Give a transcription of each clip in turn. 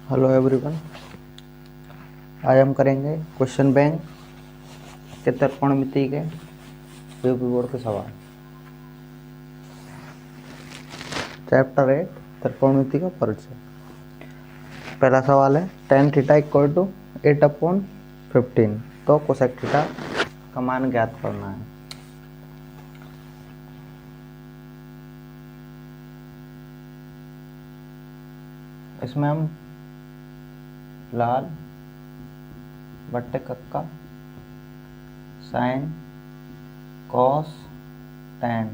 Hello everyone, आज हम करेंगे क्वेश्चन बैंक के त्रिकोणमिति के यूपी बोर्ड के सवाल। चैप्टर 8 त्रिकोणमिति का परिचय। पहला सवाल है tan थीटा इक्वल टू 8/15, तो कोसेक थीटा का मान ज्ञात करना है। इसमें हम लाल बट्टे कक्का sine cos tan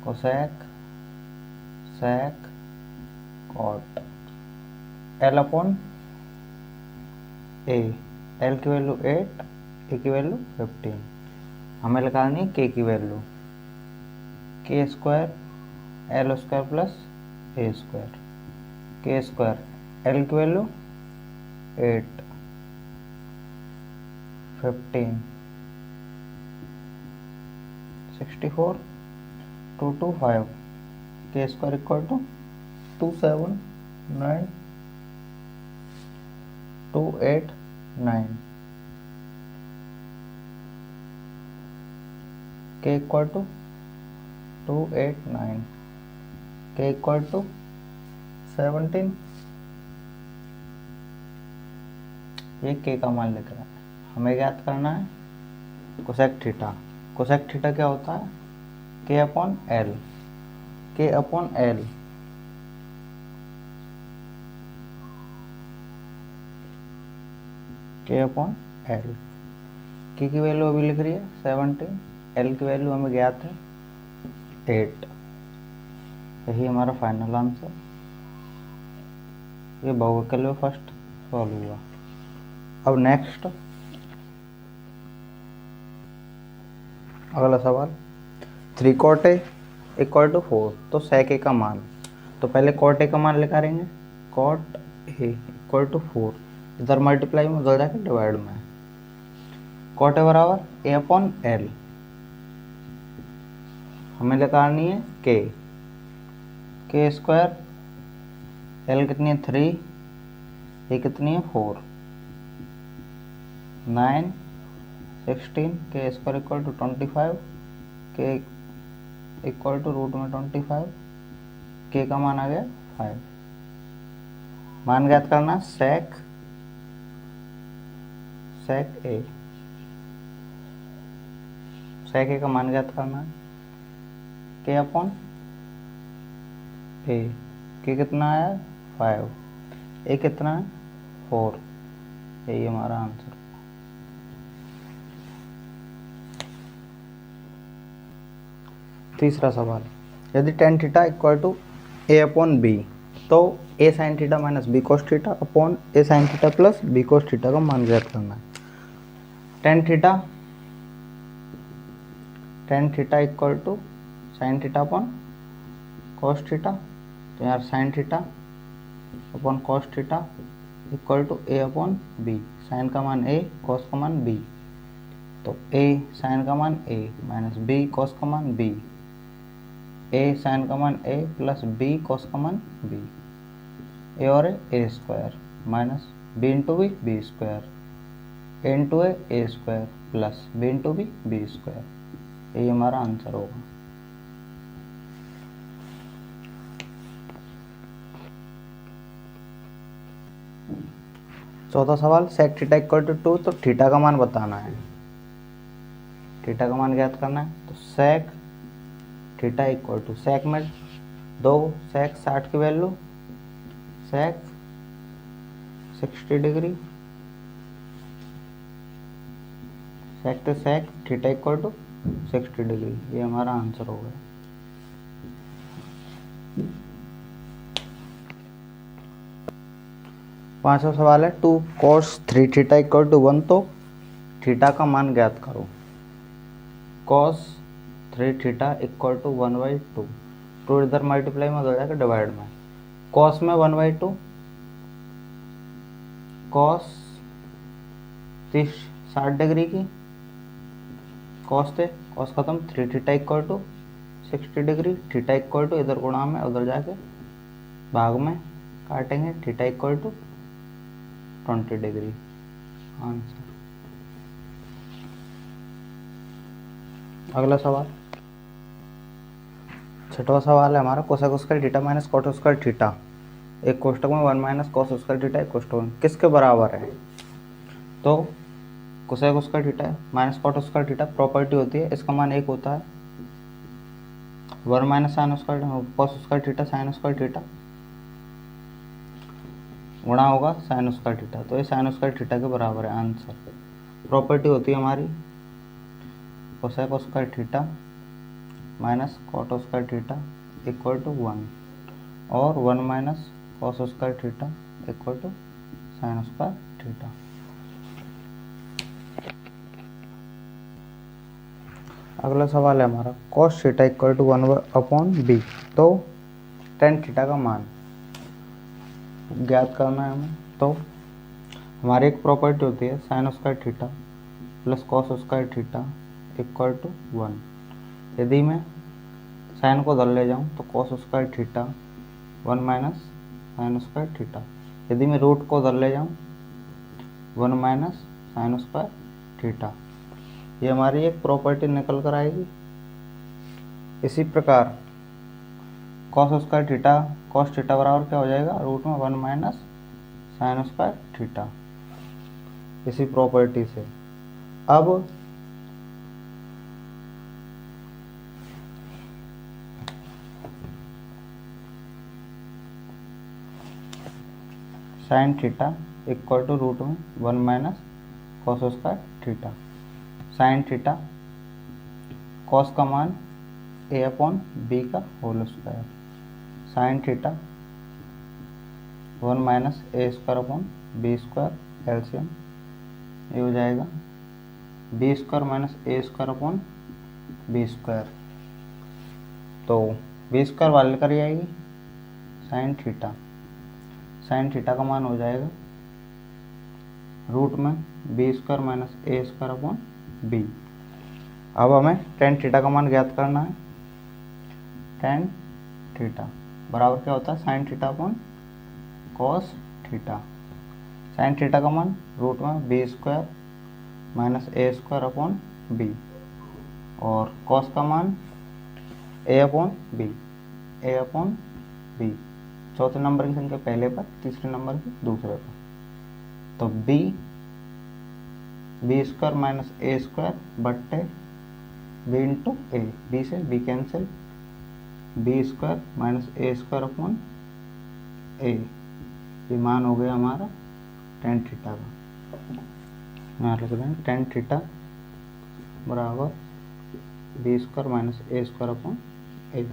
cosec sec cot L upon A. L की वैल्यू 8, ए की वैल्यू 15। हमें निकालनी है के की वैल्यू, के स्क्वायर एल स्क्वायर प्लस ए स्क्वायर। के स्क्वायर एल की वैल्यू 8, 15, 64, 225। के स्क्वायर इक्वल टू 279, 289। के इक्वल टू 289, के इक्वल टू 17। ये के का मान लिख रहा है। हमें ज्ञात करना है कोसेक थीटा। कोसेक थीटा क्या होता है? के अपॉन एल। के अपॉन एल के अपॉन एल। के की वैल्यू अभी लिख रही है 17, एल की वैल्यू हमें ज्ञात है 8। यही हमारा फाइनल आंसर। ये बहुविकल्प में फर्स्ट सॉल्व हुआ। अब नेक्स्ट अगला सवाल, 3 cot A इक्वल टू 4, तो sec A का मान। तो पहले cot A का मान निकालेंगे। cot A इक्वल टू 4, इधर मल्टीप्लाई में उधर जाके डिवाइड में। cot A बराबर A अपॉन एल। हमें निकालनी है के स्क्वायर एल कितनी है 3, ए कितनी है 4, 9, 16। के स्क्वायर इक्वल टू 25, के इक्वल टू रूट में 25। के का मान आ गया 5। मान ज्ञात करना सेक ए। सेक ए का मान ज्ञात करना है के अपॉन ए। के कितना है 5, ए कितना है 4। यही हमारा आंसर। तीसरा सवाल, यदि tan theta equal to A upon B, तो A sine theta minus B cos theta upon A sine theta plus B cos theta का मान ज्ञात करना है। tan theta equal to sine theta upon cos theta. तो यार sine theta upon cos theta equal to A upon B. Sine का मान ए, कोस का मान बी। तो ए साइन का मान ए माइनस बी कोस का मान बी। ए साइन का मान ए प्लस बी कोस का मान बी। ए और A square minus B into B B square. A into A square plus B into B B square. यही हमारा आंसर होगा। चौथा सवाल, सेक थीटा इक्वल टू 2, तो थीटा का मान बताना है। थीटा का मान ज्ञात करना है। तो सेक थीटा इक्वल टू, सेक में 2 सेक 60 की वैल्यू, सेक 60 डिग्री, सेक तो sec theta equal to 60 degree. ये हमारा आंसर हो गया। पांचवा सवाल है 2 cos 3 थीटा इक्वल टू 1, तो थीटा का मान ज्ञात करो। cos 3 theta equal to 1/2। Two इधर मल्टीप्लाई में हो जाएगा डिवाइड में। cos में 1/2, cos 60 डिग्री की cos थे, cos खत्म, 3 theta equal to 60 degree. Theta equal to इधर गुणा में उधर जाके भाग में काटेंगे, theta equal to 20 degree. Answer. अगला सवाल, छठवां सवाल है हमारा, cosec square theta minus cot square theta एक कोष्टक में 1 माइनस कॉस स्क्वायर थीटा एक कोष्टक में किसके बराबर है। तो cosec square theta minus cot square theta property होती है, इसका मान 1 होता है। 1 minus sine square cos square theta sine square theta गुणा होगा साइन स्क्वायर थीटा, तो ये साइन स्क्वायर थीटा के बराबर है। आंसर। प्रॉपर्टी होती है हमारी cosec square theta minus cot square theta equal to 1 और 1 minus cos square theta equal to sine square theta. अगला सवाल है हमारा, cos theta equal to 1/b। तो टेन थीटा का मान ज्ञात करना है हमें। तो हमारी एक प्रॉपर्टी होती है sine square theta plus cos square theta equal to 1। यदि मैं साइन को उधर ले जाऊँ तो cos square theta 1 minus sine square theta. यदि मैं रूट को उधर ले जाऊँ 1 माइनस साइन स्क्वायर थीटा। ये हमारी एक प्रॉपर्टी निकल कर आएगी। इसी प्रकार cos square theta cos theta बराबर क्या हो जाएगा, रूट में 1 माइनस साइन स्क्वायर थीटा। इसी प्रॉपर्टी से अब sine theta equal to root में 1 minus cos square theta. Sine theta cos का मान a/b का whole square, sine theta 1 minus a² b² LCM ये हो जाएगा b² माइनस a² b²। तो b² वाले कर आएगी साइन थीटा का मान हो जाएगा रूट में b² माइनस a² b। अब हमें टेन थीटा का मान ज्ञात करना है। टेन थीटा बराबर क्या होता है, sign theta upon cos theta. Sine theta का मान रूट में b² minus a² upon b और कॉस का मान a/b चौथे नंबर की संख्या पहले पर, तीसरे नंबर की दूसरे पर। तो b² माइनस a² बट्टे b इंटू ए, b से b cancel, b² minus a² upon A. ये मान हो गया हमारा टेन थीटा का। यहाँ लिख देंगे टेन थीटा बराबर b² माइनस a² अपॉन ए।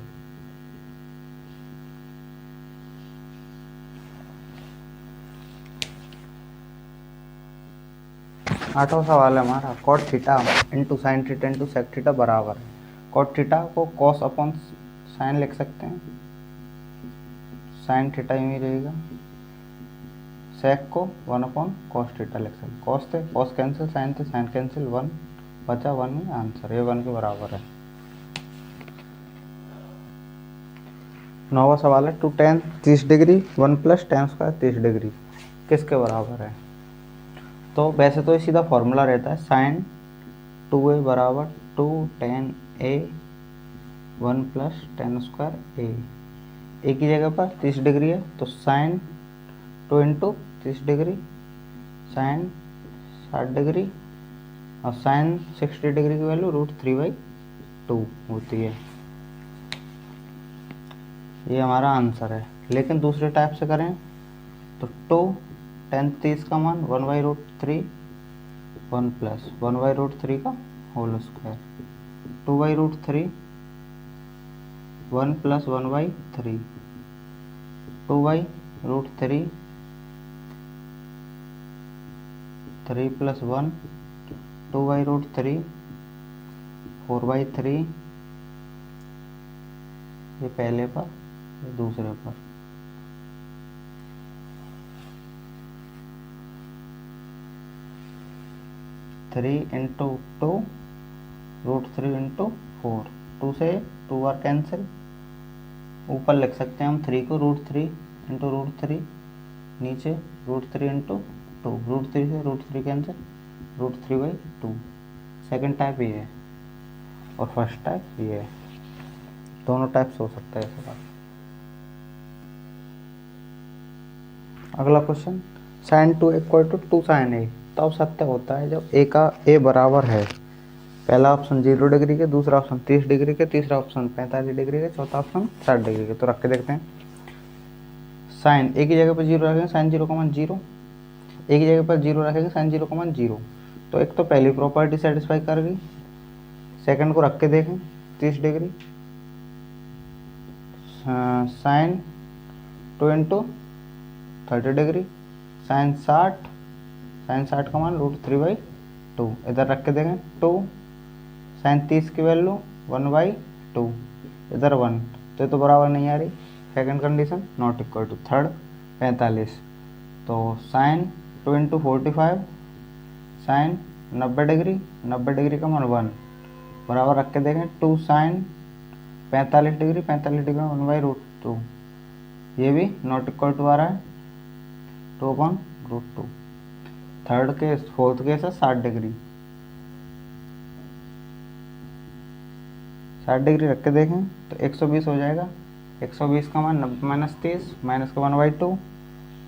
आठवां सवाल है हमारा, cot theta into sine theta into sec theta बराबर है। कॉट थीटा को कॉस अपॉन साइन लिख सकते हैं, साइन थीटा यूँ ही रहेगा। सेक को 1 अपॉन कॉस थीटा लिख सकते हैं। कॉस थे कॉस कैंसिल, साइन थे साइन कैंसिल, 1 बचा 1 में आंसर, ये 1 के बराबर है। नौवां सवाल है, 2 tan 30 degree 1 plus tan square 30 degree किसके बराबर है। तो वैसे तो ये सीधा फॉर्मूला रहता है साइन 2a बराबर 2 tan a 1 plus tan square a। एक ही जगह पर 30 डिग्री है तो sine 2 into 30 degree sine 60 degree और साइन 60 डिग्री की वैल्यू √3/2 होती है। ये हमारा आंसर है। लेकिन दूसरे टाइप से करें तो 2 tan 30 का मान 1/√3 1 प्लस 1/√3 का होल स्क्वायर 2/√3 1 प्लस 1/3 2/√3 3 प्लस 1 2/√3 4/3 ये पहले पर ये दूसरे पर। थ्री इंटू 2 √3 इंटू 4 2 से 2 बार कैंसिल, ऊपर लिख सकते हैं हम 3 को √3 इंटू √3, नीचे √3 इंटू 2, √3 से √3 कैंसिल, √3/2। सेकेंड टाइप ये है और फर्स्ट टाइप ये है, दोनों टाइप्स हो सकता है सवाल। अगला question, sin 2 equal to 2 sin A तब सत्य होता है जब A का A बराबर है, पहला ऑप्शन 0 डिग्री के, दूसरा ऑप्शन 30 डिग्री के, तीसरा ऑप्शन 45 डिग्री के, चौथा ऑप्शन 60 डिग्री के। तो रख के देखते हैं। साइन एक ही जगह पर 0 रखेंगे, साइन 0 का मान 0, एक ही जगह पर 0 रखेंगे, साइन 0 का मान 0। तो एक तो पहली प्रॉपर्टी सेटिस्फाई कर गई, सेकंड को रख के देखें 30 degree, sine 2 into 30 degree, sine 60 का मान √3/2, इधर रख के देखें 2, साइन 30 की वैल्यू 1/2, इधर 1, तो ये तो बराबर नहीं आ रही। Second condition not equal to. Third 45, तो sine 2 into 45, sine 90 degree, 90 degree का मान 1, बराबर रख के देखें 2 साइन 45 डिग्री, 45 डिग्री में 1/√2, ये भी नॉट इक्वल टू आ रहा है 2/√2। थर्ड केस, फोर्थ केस है 60 डिग्री, 60 डिग्री रख के देखें तो 120 हो जाएगा। 120 का मान 90 - 30 माइनस का 1/2,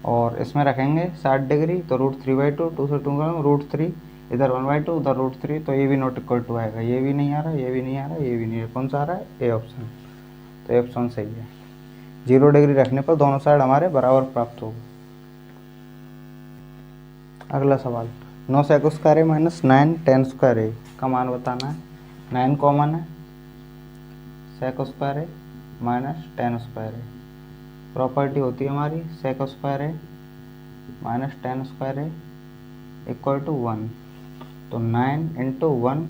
और इसमें रखेंगे 60 डिग्री तो √3/2, 2 से 2 का √3, इधर 1/2 उधर √3, तो ये भी नॉट इक्वल टू आएगा। ये भी नहीं आ रहा, ये भी नहीं आ रहा, ये भी नहीं है, कौन सा आ रहा है? A option. तो ए ऑप्शन सही है। 0 डिग्री रखने पर दोनों साइड हमारे बराबर प्राप्त होगा। अगला सवाल, 9 sec² A minus 9 tan² A का मान बताना है। 9 कॉमन है, sec² A minus tan² A, property होती है हमारी sec² A minus tan² A equal to 1। तो 9 इंटू 1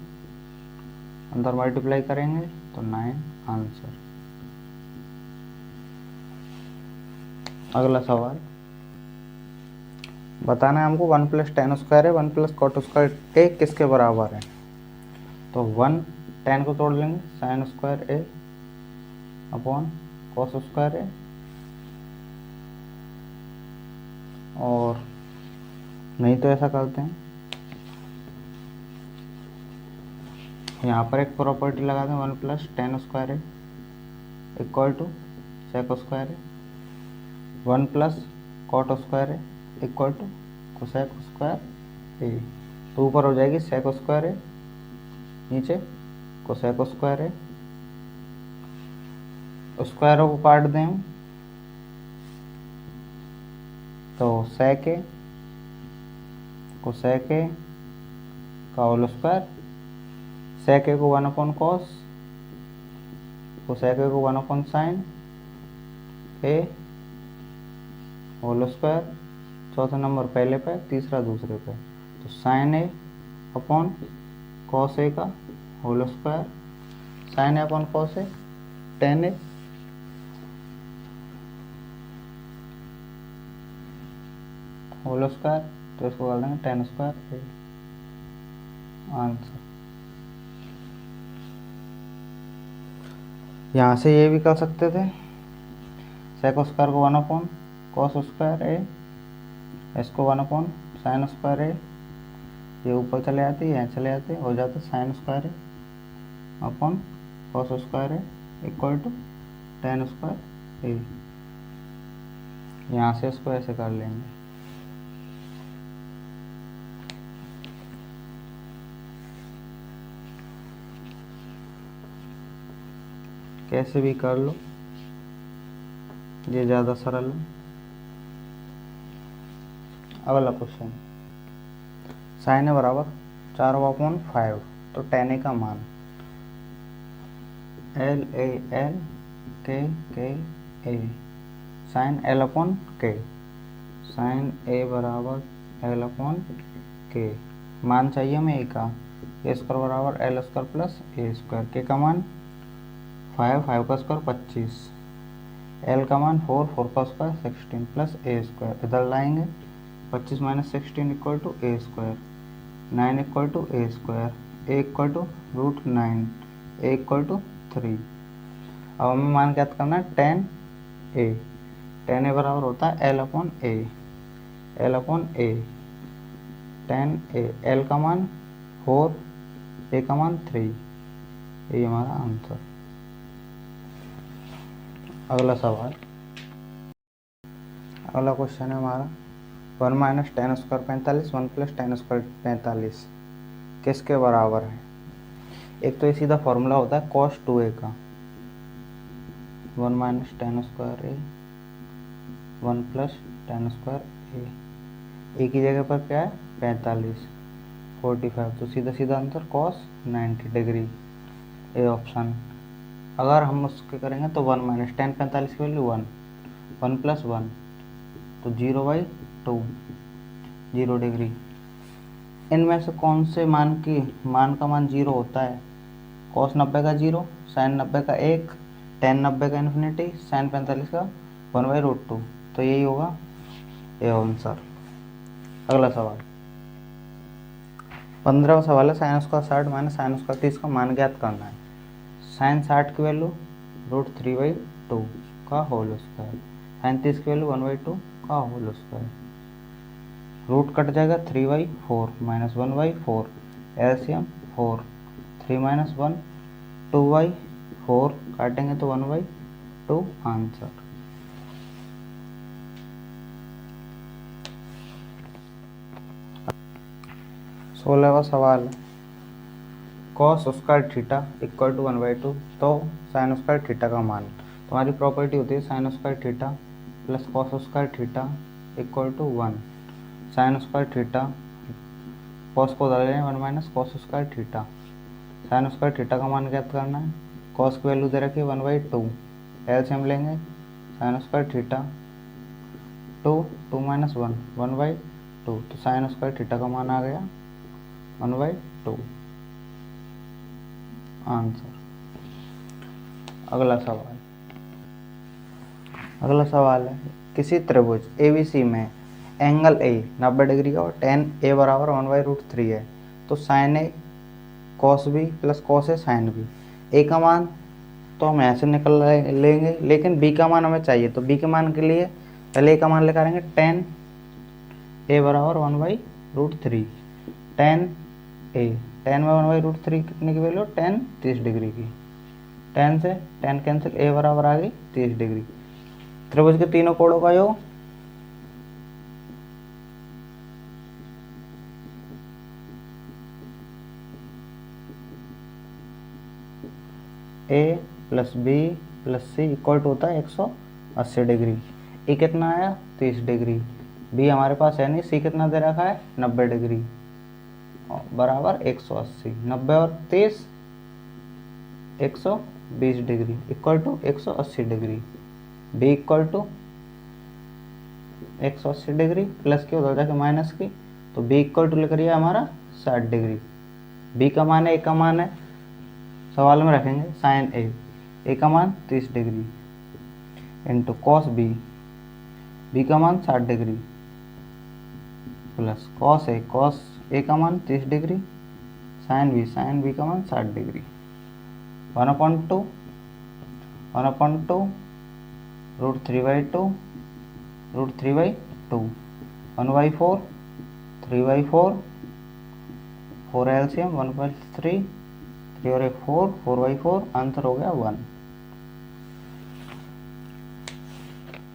अंदर मल्टीप्लाई करेंगे तो 9 आंसर। अगला सवाल, बताना है हमको 1 + tan² A 1 + cot² A किसके बराबर है। तो 1 tan को तोड़ लेंगे, sin² A upon cos² A, और नहीं तो ऐसा करते हैं, यहाँ पर एक प्रॉपर्टी लगा दें 1 + tan² A equal to sec² A, 1 + cot² A equal to cosec² A। तो ऊपर हो जाएगी sec² A, नीचे cosec² A, स्क्वायरों को काट दें हम तो sec A cosec A का होल स्क्वायर, sec A को 1/cos, cosec A को 1/sin A होल स्क्वायर, चौथा नंबर पहले पे, तीसरा दूसरे पे, तो sin A upon cos A का whole square, sin A upon cos A tan A, whole square, तो इसको कर देंगे tan² A आंसर। यहाँ से ये भी कर सकते थे, sec² को 1/cos² A, इसको 1/sin² A, ये ऊपर चले आते हैं, यहाँ चले आते हैं, हो जाता sin² A upon cos² A equal to tan² A। यहाँ से इसको ऐसे कर लेंगे। कैसे भी कर लो, ये ज़्यादा सरल है। अगला क्वेश्चन, sin A बराबर 4/5, तो tan A का मान LAL KA sin L/K, sin A बराबर L/K, मान चाहिए हमें A का, A² बराबर L² प्लस A², K का मान 5, 5 का स्क्वायर 25, L का मान 4, 4 का स्क्वायर 16 प्लस A², इधर लाएंगे 25 - 16 equal to A², 9 equal to A², A equal to √9, A equal to 3। अब हमें मान ज्ञात करना है tan A, टेन ए बराबर होता है L upon A, L upon A, ten A, L का मान 4, ए का मान 3, यही हमारा आंसर। अगला सवाल, अगला क्वेश्चन है हमारा 1 minus ten square 45, 1 plus ten square 45 किसके बराबर है? एक तो ये सीधा फॉर्मूला होता है cos 2a का, 1 माइनस टेन स्क्वायर ए 1 प्लस टेन स्क्वायर ए की जगह पर क्या है 45, 45, तो सीधा सीधा answer cos 90 degree, A option. अगर हम उसके करेंगे तो 1 माइनस टेन 45 की वैल्यू 1, 1 प्लस 1 तो 0/2, 0 डिग्री। इनमें से कौन से मान का मान 0 होता है? cos 90 का 0, sin 90 का 1, tan 90 का इन्फिनिटी, sin 45 का 1/√2, तो यही होगा ये आंसर। अगला सवाल 15वां सवाल है sine square 60 minus sine square 30 का मान ज्ञात करना है। साइन 60 की वैल्यू √3/2 का होल स्क्वायर, साइन 30 की वैल्यू 1/2 का होल स्क्वायर, रूट कट जाएगा 3/4 माइनस 1/4, एलसीएम 4, 3 माइनस 1 2/4, काटेंगे तो 1/2 आंसर। सोलहवां सवाल cos square theta equal to 1/2, तो साइन स्क्वायर थीटा का मान, तुम्हारी प्रॉपर्टी होती है sine square theta plus cos square theta equal to 1, sine square theta cos को उधर लें 1 minus cos square theta, sine square theta का मान ज्ञात करना है, कॉस की वैल्यू दे रखी है 1/2, एलसीएम लेंगे साइन स्क्वायर थीटा 2 माइनस 1 1/2, तो साइन स्क्वायर थीटा का मान आ गया 1/2 आंसर। अगला सवाल है किसी त्रिभुज ABC में एंगल A 90 डिग्री का और tan A बराबर 1/√3 है, तो sine A cos B plus cos A sine B, A का मान तो हम यहाँ से निकल लेंगे, लेकिन B का मान हमें चाहिए, तो B के मान के लिए पहले A का मान लेकर आएंगे, tan A बराबर 1/√3, tan में 1/√3 कितने की वैल्यू, tan 30 डिग्री की, tan से tan कैंसिल, A बराबर आ गई 30 डिग्री। त्रिभुज के तीनों कोणों का योग A plus B plus C equal to होता है 180 डिग्री। A कितना आया 30 डिग्री, B हमारे पास है नहीं, C कितना दे रखा है 90 डिग्री बराबर 180, 90 और 30 120 degree equal to 180 degree, B equal to 180 degree plus की उधर जाके माइनस की, तो B इक्वल टू लेकर हमारा 60 डिग्री। B का मान है, A का मान है, सवाल में रखेंगे साइन A का मान 30 डिग्री इंटू कॉस B का मान 60 डिग्री प्लस कॉस A का मान 30 डिग्री, साइन B का मान 60 डिग्री, 1/2 √3/2 √3/2 1/4 3/4 4 एलसीएम 1/3 3 और 1 4 4/4 आंसर हो गया 1।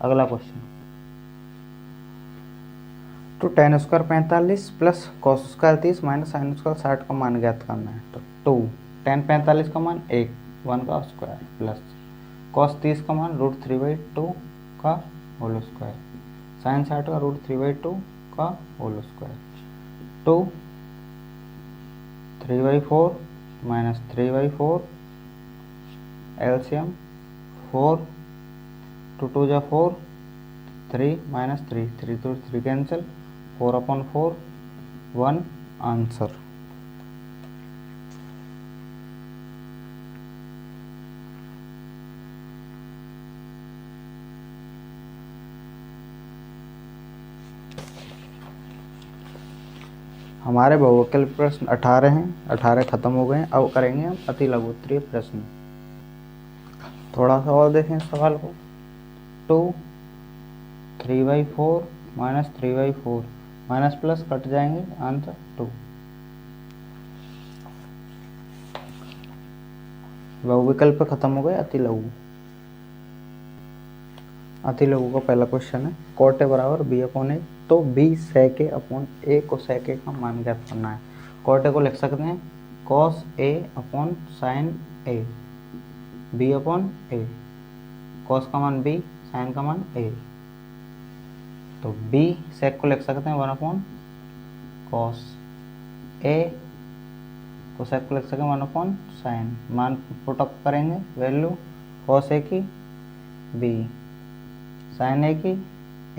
अगला क्वेश्चन तो tan square 45 plus cos square 30 minus sine square 60 का मान ज्ञात करना है, तो 2 tan 45 का मान 1 का स्क्वायर प्लस कॉस 30 का मान √3/2 का होल स्क्वायर, साइन 60 का √3/2 का होल स्क्वायर, 2 3/4 माइनस 3/4 एलसीएम 4 2 2 जा 4 3 माइनस 3 3 तो 3 कैंसिल 4/4 1 आंसर। हमारे बहुविकल्प प्रश्न 18 हैं, 18 खत्म हो गए हैं। अब करेंगे हम अति लघु उत्तरीय प्रश्न। थोड़ा सा और देखें इस सवाल को। 2 3/4 माइनस 3/4, माइनस प्लस कट जाएंगे, आंसर 2। लघु विकल्प खत्म हो गए, अति लघु। अति लघु का पहला क्वेश्चन है कॉट ए बराबर बी अपॉन ए, तो बी सेक ए अपॉन ए को सेक ए का मान ज्ञात करना है। कॉट ए को लिख सकते हैं cos A upon sine A, B upon A, cos का मान बी, साइन का मान ए। तो बी सेक को लिख सकते हैं 1 अपॉन कॉस, ए को सेक को लिख सकते हैं 1 अपॉन साइन। मान पुटअप करेंगे, वैल्यू कॉस ए की बी, साइन ए की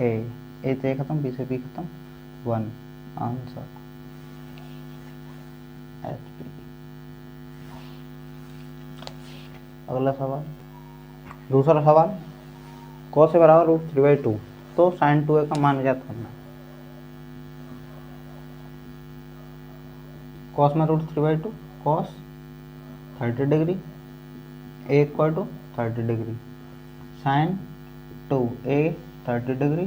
ए से खत्म, बी से बी खत्म, 1, आंसर HP। अगला सवाल, दूसरा सवाल, कॉस ए बराबर √3/2, तो साइन 2a का मान ज्ञात करना है। कॉस में √3/2, cos 30 degree, A equal to 30 degree, sine 2a 30 degree,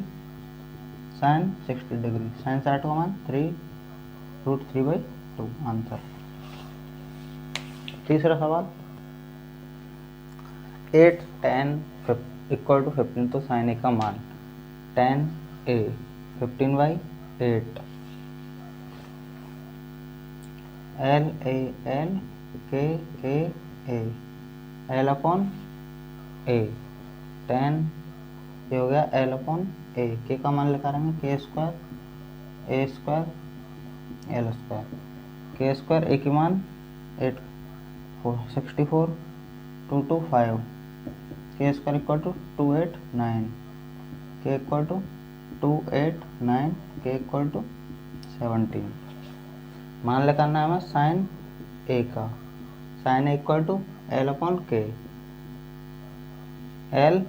sine 60 degree, sine 60 का मान 3√3/2, आंसर। तीसरा सवाल, 8 10 इक्वल टू 15, तो साइन ए का मान 10a 15/8, LAL KAA, L upon ए, 10 ये हो गया L अपॉन ए, के का मान लेकर आएंगे के square A square L square, के स्क्वायर ए की मान 64 2 2 5, के स्क्वायर इक्वल टू 289, के इक्वल टू 289, के इक्वल टू 17। मान लेकर आना है हमें साइन ए का, sine A equal to L upon K, L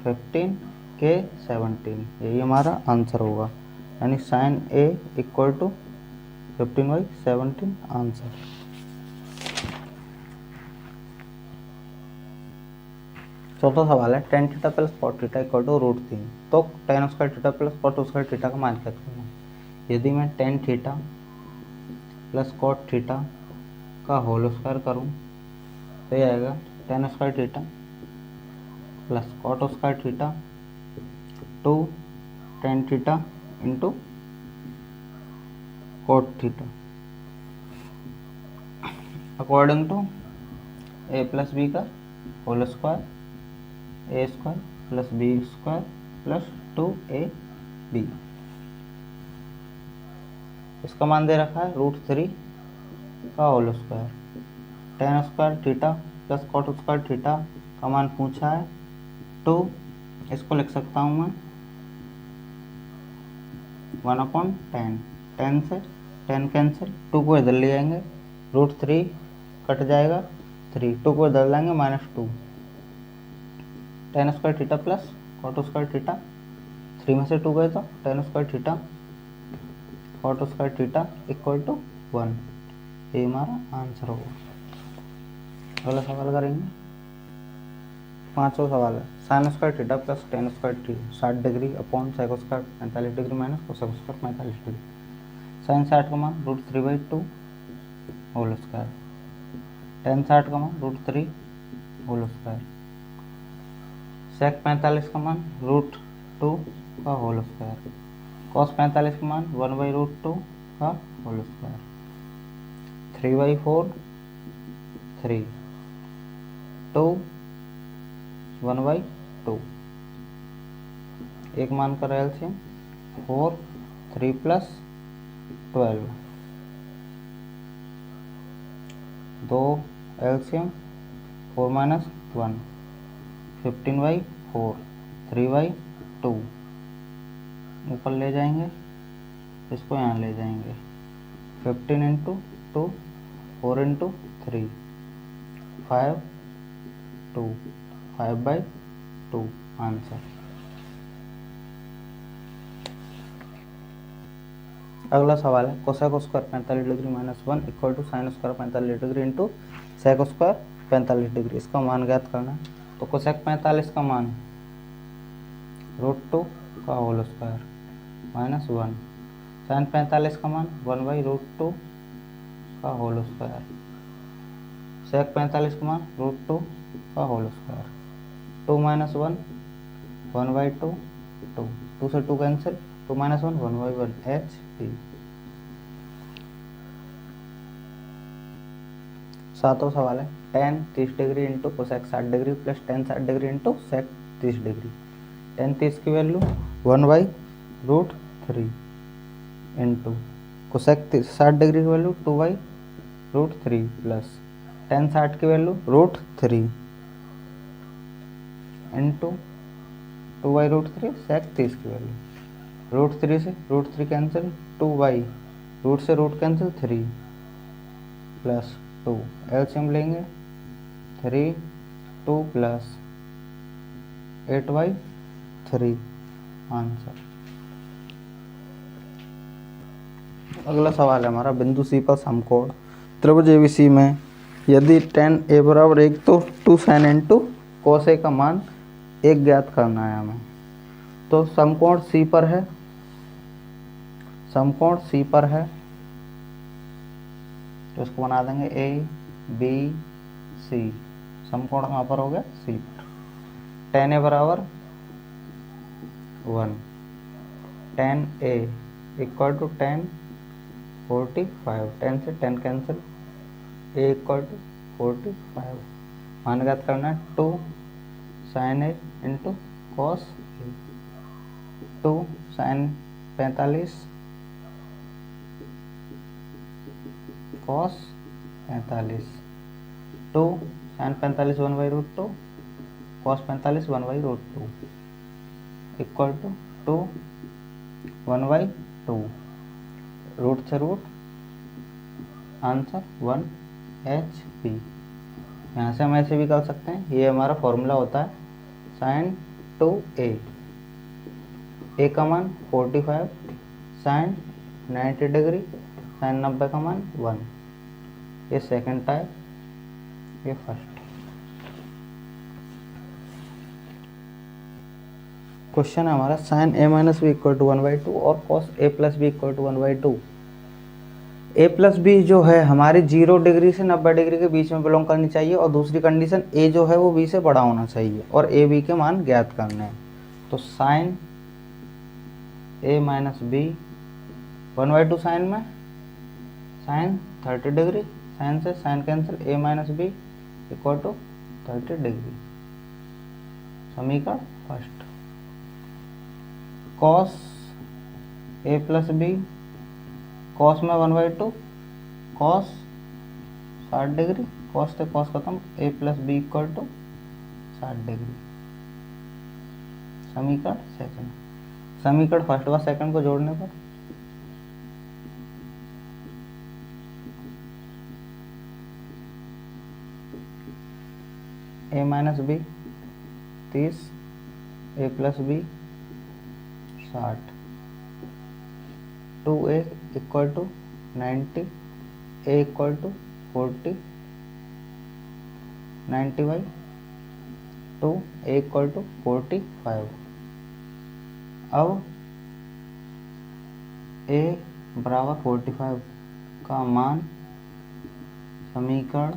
15 K 17, यही हमारा आंसर होगा, यानी sine A equal to 15/17, answer. चौथा सवाल है tan theta plus cot theta equal to √3, तो tan square theta plus cot square theta का मान ज्ञात करना है। यदि मैं tan theta plus cot theta का होल स्क्वायर करूँ तो ये आएगा tan square theta plus cot square theta 2 tan theta into cot theta according to a plus B का whole square, A square plus B square plus 2ab। इसका मान दे रखा है √3 का whole square, tan square theta plus cot square theta का मान पूछा है 2, इसको लिख सकता हूँ मैं 1/10, 10 से 10 कैंसिल, 2 को इधर ले जाएंगे, √3 कट जाएगा, 3 2 को इधर लाएंगे -2, tan square theta plus cot square theta, 3 में से 2 गए तो tan square theta cot square theta equal to 1, ये हमारा आंसर होगा। अगला सवाल करेंगे, पांचवा सवाल है sine square theta plus tan square theta 60 degree upon sec square 45 degree minus cosec square 45 degree, sine 60 का मान √3/2 होल स्क्वायर, tan 60 का मान √3 होल स्क्वायर, sec 45 का मान √2 का होल स्क्वायर, cos 45 का मान 1/√2 का होल स्क्वायर, 3/4 3 2 1/2, एक मान का एलसीएम 4 3 प्लस 12, 2 एलसीएम 4 माइनस 1, 15/4 3/2, ऊपर ले जाएंगे, इसको यहाँ ले जाएंगे, 15 इंटू 2 4 इंटू 3 5 2 5/2, आंसर। अगला सवाल है cosec square 45 degree minus 1 equal to sine square 45 degree into sec square 45 degree, इसका मान ज्ञात करना है। तो कोसेक 45 का मान √2 का होल स्क्वायर -1। साइन 45 का मान 1/√2 का होल स्क्वायर। सेक 45 का मान √2 का होल स्क्वायर। 2 - 1 1/2 2, 2 से 2 कैंसिल, 2 - 1 1/1 एच पी। सातवां सवाल है tan 30 degree into cosec 60 degree plus tan 60 degree into sec 30 degree. tan 30 की वैल्यू 1/√3 इंटू कोसेक 60 डिग्री की वैल्यू 2/√3 प्लस tan 60 की वैल्यू √3 इंटू 2/√3 सेक 30 की वैल्यू। √3 से √3 कैंसिल, 2/रूट से रूट कैंसिल 3 प्लस 2 एलसीएम लेंगे 3 2 प्लस 8/3 आंसर। अगला सवाल है हमारा बिंदु सी पर समकोण त्रिभुज एबीसी में यदि tan a बराबर 1 तो 2 sin इंटू cos a का मान 1 ज्ञात करना है हमें। तो समकोण सी पर है, समकोण सी पर है तो इसको बना देंगे ए बी सी। समकोण कहाँ पर हो गया? सी पर। tan a बराबर 1, tan a equal to tan 45, 10 से 10 कैंसिल, a इक्वल टू 45। मान ज्ञात करना है 2 sin a into cos a। 2 sin 45 cos 45, 2 sin 45 1/√2 cos 45 1/√2 equal to 2 1/2। Root से रूट आंसर 1 एच पी। यहाँ से हम ऐसे भी कर सकते हैं, ये हमारा फॉर्मूला होता है sin 2a। a का मान 45, sin 90 डिग्री, sin 90 का मान 1। ये सेकंड टाइप, ये फर्स्ट। क्वेश्चन है हमारा sin a - b equal to 1/2 और cos a + b equal to 1/2। a + b जो है हमारी 0 डिग्री से 90 डिग्री के बीच में बिलोंग करनी चाहिए और दूसरी कंडीशन a जो है वो b से बड़ा होना चाहिए और a b के मान ज्ञात करने हैं। तो sin a - b 1/2 साइन में sin 30 डिग्री, साइन से sine cancel, a - b equal to 30 degree. समीकरण first. cos a + b, cos में 1/2 cos 60 डिग्री, cos से cos खत्म, a + b equal to 60 degree. समीकरण सेकंड। समीकरण फर्स्ट व सेकंड को जोड़ने पर a - b 30, a + b 60, 2a equal to 90, a equal to 40, 90/2, a equal to 45। अब a बराबर 45 का मान समीकरण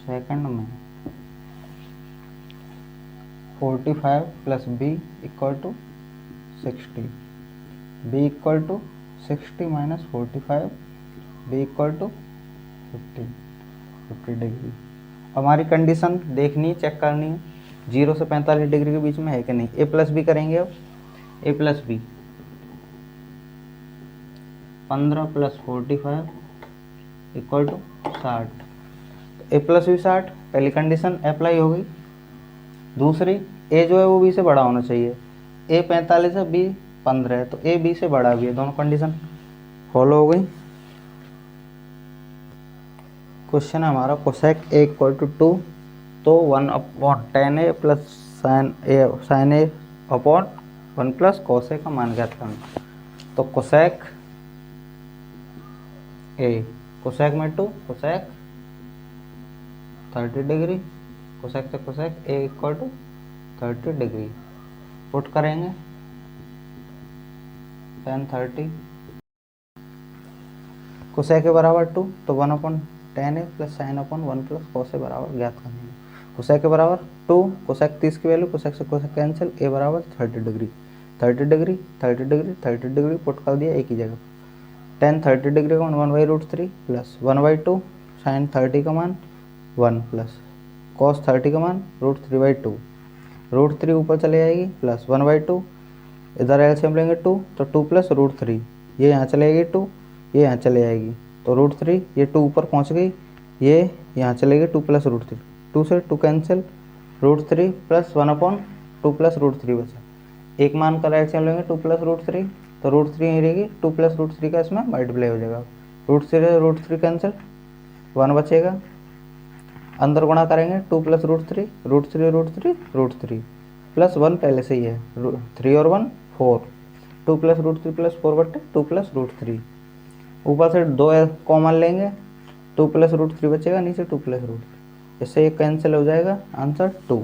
सेकंड में 45 + b equal to 60, b equal to 60 - 45, b equal to 50 degree. हमारी कंडीशन देखनी है, चेक करनी है 0 से 45 डिग्री के बीच में है कि नहीं। a + b करेंगे। अब a + b 15 + 45 equal to 60। a + b 60, पहली कंडीशन अप्लाई हो गई। दूसरी a जो है वो b से बड़ा होना चाहिए। a 45 है, b 15 है, तो a b से बड़ा भी है। दोनों कंडीशन फॉलो हो गई। क्वेश्चन है हमारा कोसेक a इक्वल टू 2 तो 1/tan a plus sin a upon 1 plus cos a का मान ज्ञात करना। तो कोसेक a, कोसेक में 2, कोसेक 30 डिग्री, कोसेक से cosec a equal to 30 degree. Put करेंगे tan 30 कोसेक के बराबर 2, तो 1/10 plus sine upon 1 plus cos के बराबर ज्ञात करना है। कोसेक के बराबर 2, कोसेक 30 की वैल्यू, कोसेक से कोसेक कैंसिल, ए बराबर 30 degree, 30 degree 30 degree 30 degree put कर दिया एक ही जगह। tan 30 डिग्री का मान 1/√3 प्लस 1/2 साइन 30 का मान 1 प्लस कॉस 30 का मान √3/2, √3 ऊपर चले जाएगी प्लस 1/2, इधर एलसीएम लेंगे 2 तो 2 प्लस √3, ये यहाँ चले जाएगी 2, ये यहाँ चले जाएगी तो √3, ये 2 ऊपर पहुँच गई, ये यहाँ चलेगी 2 प्लस √3, 2 से 2 कैंसिल, √3 प्लस 1/2 प्लस √3 बचा। एक मान का एलसीएम लेंगे 2 प्लस √3 तो √3 यहीं रहेगी, 2 प्लस √3 का इसमें मल्टीप्लाई हो जाएगा, √3 कैंसिल, 1 बचेगा, अंदर गुणा करेंगे 2 प्लस √3 √3 प्लस 1 पहले से ही है, 3 और 1 4, 2 प्लस √3 प्लस 4/2 प्लस √3, ऊपर से 2 कॉमन लेंगे, 2 प्लस √3 बचेगा, नीचे 2 प्लस √3, इससे ये कैंसिल हो जाएगा, आंसर 2।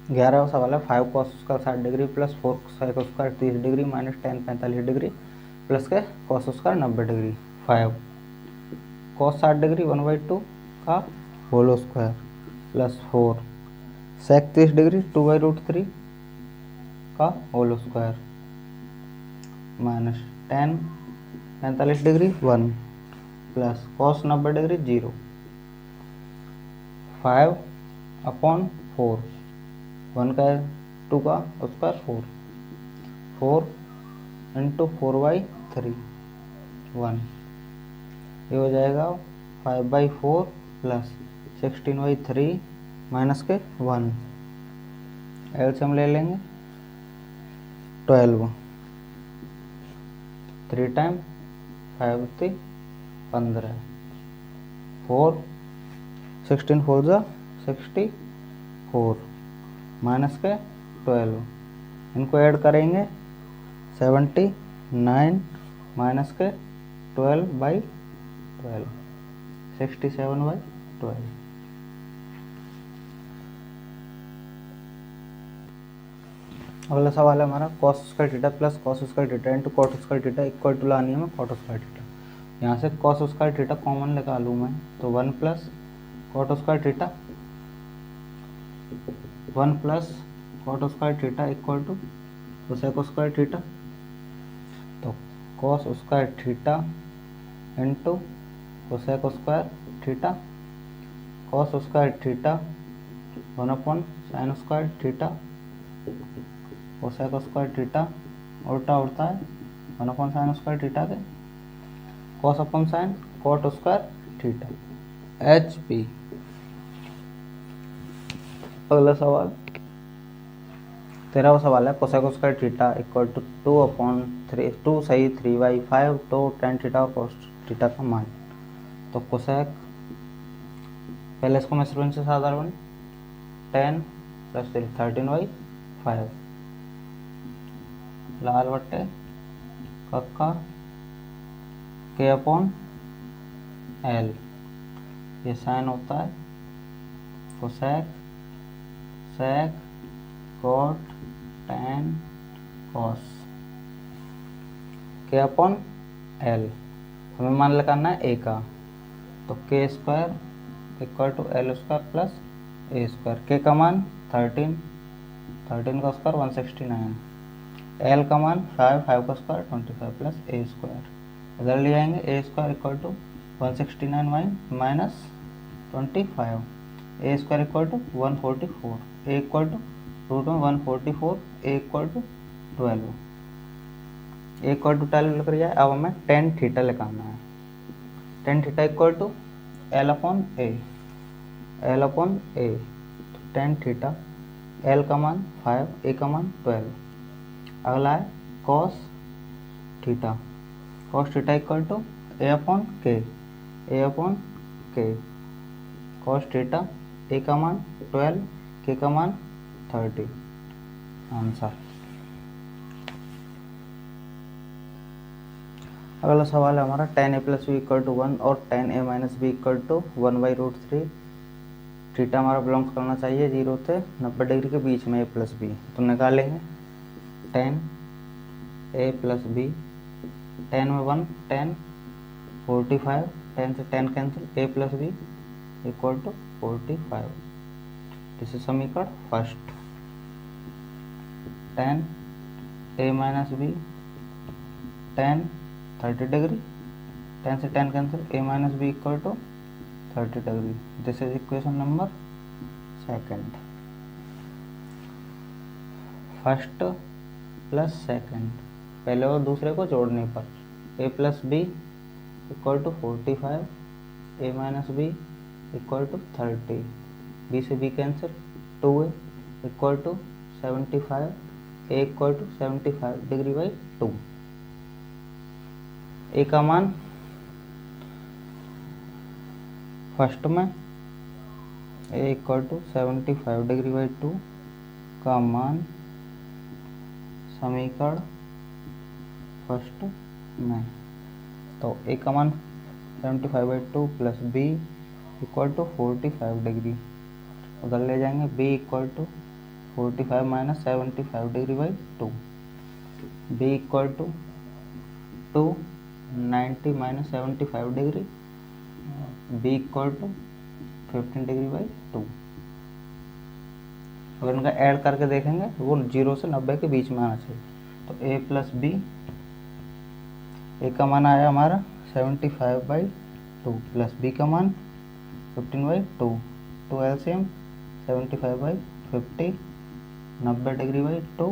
11वां सवाल है 5 cos square 60 degree plus 4 sec square 30 degree minus 10 45 degree plus के cos square 90 degree. 5 cos 60 degree 1/2 का whole square plus 4 sec 30 degree 2/√3 का whole square minus 10 45 degree 1 plus cos 90 degree 0, 5/4 1 का 2 का स्क्वायर 4, 4 इंटू 4/3 1, ये हो जाएगा 5/4 प्लस 16/3 माइनस के 1, LCM ले लेंगे 12, 3 टाइम 5 × 15, 4 16 4 जा 64 माइनस के 12, इनको ऐड करेंगे 79 माइनस के 12/12 67/12। अगला सवाल है हमारा cos square theta plus cos square theta into cot square theta equal to लानी है मैं cot स्क्वायर थीटा। यहाँ से cos स्क्वायर थीटा कॉमन निकालूँ मैं तो 1 plus cot square theta 1 plus cot square theta equal to cosec square theta, तो cos square theta into cosec square theta, cos square theta 1/sin square theta, cosec square theta उल्टा उड़ता है 1/sin square theta के, cos upon sine cot square theta HP। अगला सवाल 13वां सवाल है cosec square theta equal to 2 सही 3/5 तो tan थीटा और cos थीटा का मान, तो कोसेक पहले इसको मेजरमेंट से साधारण 10 प्लस 13/5 लाल बट्टे कक्का K/L, ये साइन होता है cosec sec cot tan cos K/L, हमें मान लगाना है a का, तो k square equal to L square plus a square, k का मान 13 का स्क्वायर 169, L का मान 5 का स्क्वायर 25 प्लस a स्क्वायर, इधर ले आएंगे a square equal to 169 minus 25, a square equal to 144, a equal to root में 144, a equal to 12, a equal to 12 लिख रहा है। अब हमें tan थीटा लिखाना है, tan theta equal to L/A, तो tan थीटा L का मान 5, a का मान 12। अगला है cos theta equal to A/K, cos theta a का मान 12, k का मान 30, आंसर। अगला सवाल है हमारा tan a plus B equal to 1 और tan a minus B equal to 1/√3 theta हमारा बिलोंग्स करना चाहिए 0 से 90 डिग्री के बीच में, ए प्लस बी। तो निकालेंगे tan A plus B, tan में 1 tan 45, tan से tan cancel, A plus B equal to 45। This is समीकरण first. tan A minus B, tan 30 degree, tan से tan cancel, A minus B equal to 30 degree. This is equation number second. First plus second, पहले और दूसरे को जोड़ने पर A plus B equal to 45, A minus B equal to 30, B से B cancel, 2a equal to 75, A equal to 75 degree by 2। A का मान first में A equal to 75 degree by 2 का मान समीकरण फर्स्ट में, तो ए का मान 75 बाई 2 plus B equal to 45 degree, उधर ले जाएंगे B equal to 45 minus 75 degree by 2, B equal to 290 minus 75 degree, B equal to 15 degree by 2। अगर इनका ऐड करके देखेंगे वो 0 से 90 के बीच में आना चाहिए। तो a प्लस बी, ए का मान आया हमारा 75 बाई 2 प्लस बी का मान 15 by 2, 2 LCM 75 by 50, 90 degree by 2,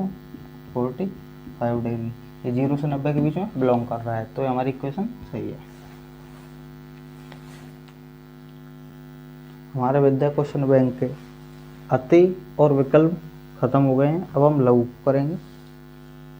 45 degree. ये 0 से 90 के बीच में बिलोंग कर रहा है, तो ये हमारी इक्वेशन सही है। हमारे विद्या क्वेश्चन बैंक के अति और विकल्प खत्म हो गए हैं। अब हम लघु करेंगे।